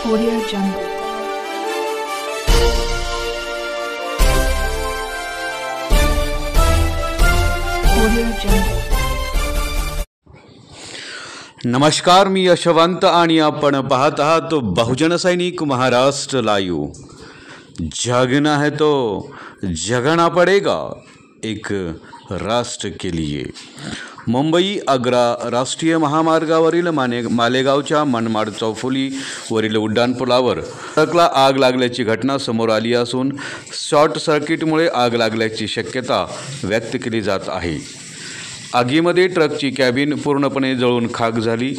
Audio Jungle. Audio Jungle. नमस्कार, मी यशवंत आणि आपण पाहत आहात बहुजन सैनिक महाराष्ट्र लाईव्ह। जागना है तो जगना पड़ेगा एक राष्ट्र के लिए। मुंबई आग्रा राष्ट्रीय महामार्गावरील मालेगावच्या मनमाड चौफुलीवरील उड्डाणपुलावर ट्रकला आग लागल्याची घटना समोर आली असून शॉर्ट सर्किटमुळे आग लागल्याची शक्यता व्यक्त केली जात आहे। आगीमध्ये ट्रकची कॅबिन पूर्णपणे जळून खाक झाली।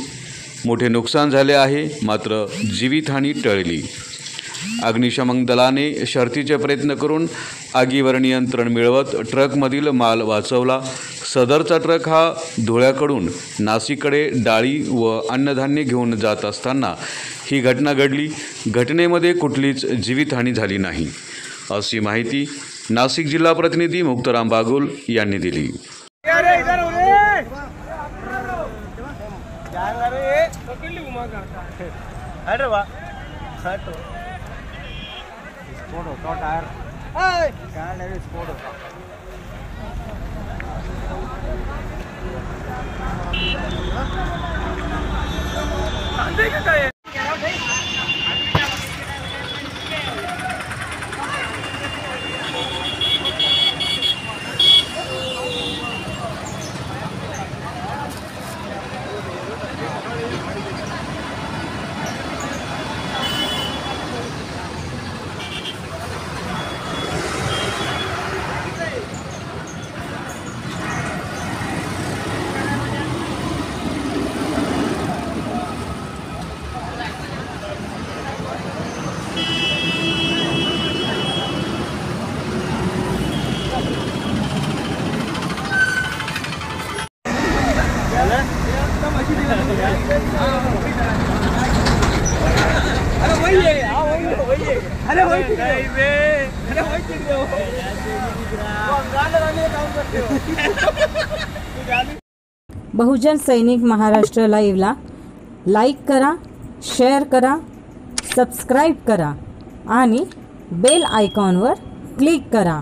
मोठे नुकसान झाले आहे, मात्र जीवितहानी टळली। अग्निशमन दलाने शर्थीचे प्रयत्न करून आगीवर नियंत्रण मिळवत ट्रकमधील माल वाचवला। सदरचा ट्रक हा धुळ्याकडून नाशिककडे डाळी व अन्नधान्य घेऊन जात असताना ही घटना घडली। घटनेमध्ये कुठलीच जीवितहानी झाली नाही, अशी माहिती नाशिक जिल्हा प्रतिनिधी मुक्ताराम बागुल यांनी दिली। बहुजन सैनिक महाराष्ट्र लाईव्हला लाईक करा, शेअर करा, सबस्क्राईब करा आणि बेल आयकॉनवर क्लिक करा।